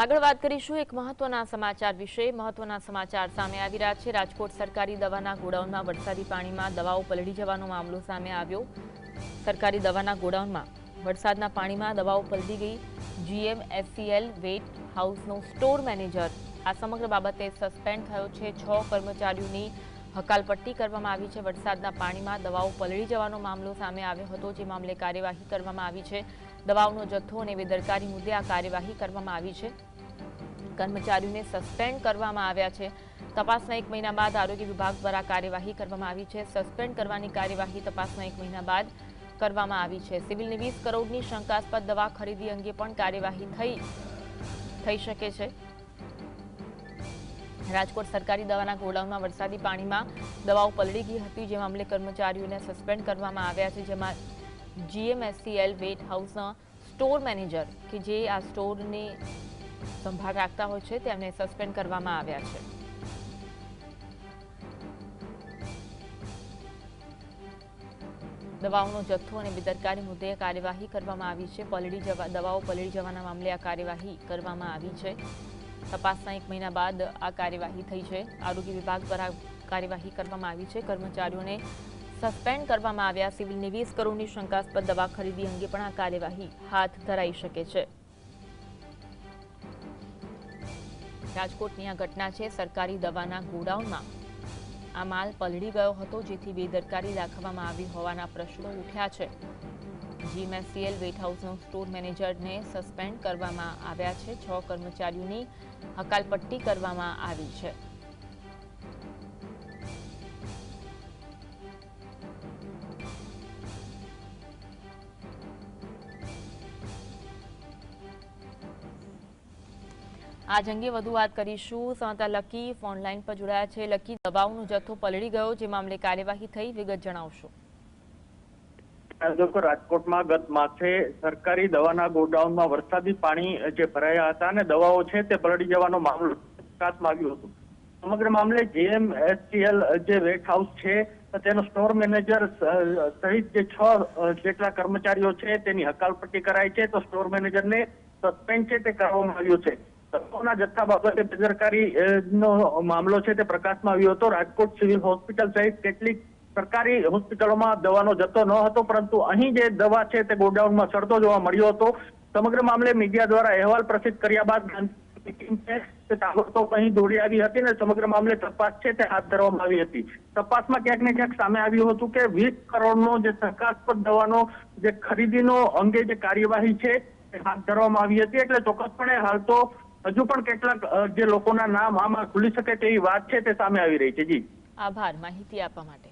આગળ વાત કરીશું એક મહત્વના સમાચાર વિશે। મહત્વના સમાચાર સામે આવી રહ્યા છે। રાજકોટ સરકારી દવાના ગોડાઉનમાં વરસાદી પાણીમાં દવાઓ પલળી જવાનો મામલો સામે આવ્યો। સરકારી દવાના ગોડાઉનમાં વરસાદના પાણીમાં દવાઓ પલળી ગઈ। GMSCL વેટ હાઉસનો સ્ટોર મેનેજર આ સમગ્ર બાબતે સસ્પેન્ડ થયો છે। 6 કર્મચારીઓની હકાલપટ્ટી કરવામાં આવી છે। વરસાદના પાણીમાં દવાઓ પલળી જવાનો મામલો સામે આવ્યો હતો, જે મામલે કાર્યવાહી કરવામાં આવી છે। દવાઓનો જથ્થો અને બેદરકારી મુદ્દે આ કાર્યવાહી કરવામાં આવી છે। કર્મચારીઓને સસ્પેન્ડ કરવામાં આવ્યા છે। તપાસના 1 મહિના બાદ આરોગ્ય વિભાગ દ્વારા કાર્યવાહી કરવામાં આવી છે। સસ્પેન્ડ કરવાની કાર્યવાહી તપાસના 1 મહિના બાદ કરવામાં આવી છે। સિવિલની 20 કરોડની શંકાસ્પદ દવા ખરીદી અંગે પણ કાર્યવાહી થઈ શકે છે। રાજકોટ સરકારી દવાના ગોડાઉનમાં વરસાદી પાણીમાં દવાઓ પલળી ગઈ હતી, જે મામલે કર્મચારીઓને સસ્પેન્ડ કરવામાં આવ્યા છે, જેમાં GMSCL વેટ હાઉસના સ્ટોર મેનેજર કે જે આ સ્ટોરની સંભાળ રાખતા હોય છે તેમને સસ્પેન્ડ કરવામાં આવ્યા છે। દવાઓનો જથ્થો અને બેદરકારી મુદ્દે કાર્યવાહી કરવામાં આવી છે। દવાઓ પલળી જવાના મામલે આ કાર્યવાહી કરવામાં આવી છે। તપાસના 1 મહિના બાદ આ કાર્યવાહી થઈ છે। આરોગ્ય વિભાગ દ્વારા કાર્યવાહી કરવામાં આવી છે। કર્મચારીઓને સસ્પેન્ડ કરવામાં આવ્યા। સિવિલની 20 કરોડની શંકાસ્પદ દવા ખરીદી અંગે પણ આ કાર્યવાહી હાથ ધરાઈ શકે છે। રાજકોટની આ ઘટના છે। સરકારી દવાના ગોડાઉનમાં આ માલ પલળી ગયો હતો, જેથી બેદરકારી દાખવવામાં આવી હોવાના પ્રશ્નો ઉઠ્યા છે। GMSCL વેટ હાઉસનો સ્ટોર મેનેજરને સસ્પેન્ડ કરવામાં આવ્યા છે। 6 કર્મચારીઓની હકાલપટ્ટી કરવામાં આવી છે। આજ અંગે વધુ વાત કરીશું। સંવાદદાતા લકી ફોન લાઈન પર જોડાયા છે। લકી, દવાઓનો જથ્થો પલળી ગયો, જે મામલે કાર્યવાહી થઈ, વિગત જણાવશો। રાજકોટમાં ગત માસે સરકારી દવાના ગોડાઉનમાં વરસાદી પાણી જે ભરાયા હતા અને દવાઓ છે તે પલળી જવાનો મામલો પ્રકાશમાં આવ્યો હતો। સમગ્ર મામલે GMSCL જે વેટ હાઉસ છે તેનો સ્ટોર મેનેજર સહિત જે 6 જેટલા કર્મચારીઓ છે તેની હકાલપટ્ટી કરાઈ છે, તો સ્ટોર મેનેજરને સસ્પેન્ડ છે તે કરવામાં આવ્યો છે। દવાઓના જથ્થા બાબતે બેદરકારી નો મામલો છે તે પ્રકાશમાં આવ્યો હતો। રાજકોટ સિવિલ હોસ્પિટલ સહિત કેટલીક સરકારી હોસ્પિટલોમાં દવાનો જથ્થો ન હતો, પરંતુ અહીં જે દવા છે તે ગોડાઉનમાં સડતો જોવા મળ્યો હતો। સમગ્ર મામલે મીડિયા દ્વારા અહેવાલ પ્રસિદ્ધ કર્યા બાદ ટીમ છે તે તાબડતોબ અહીં દોડી આવી હતી અને સમગ્ર મામલે તપાસ છે તે હાથ ધરવામાં આવી હતી। તપાસમાં ક્યાંક ને ક્યાંક સામે આવ્યું હતું કે 20 કરોડનો જે શંકાસ્પદ દવાનો જે ખરીદીનો અંગે જે કાર્યવાહી છે તે હાથ ધરવામાં આવી હતી। એટલે ચોક્કસપણે હાલ તો હજુ પણ કેટલાક જે લોકોના નામ આમાં ખુલી શકે તેવી વાત છે તે સામે આવી રહી છે। જી, આભાર માહિતી આપવા માટે।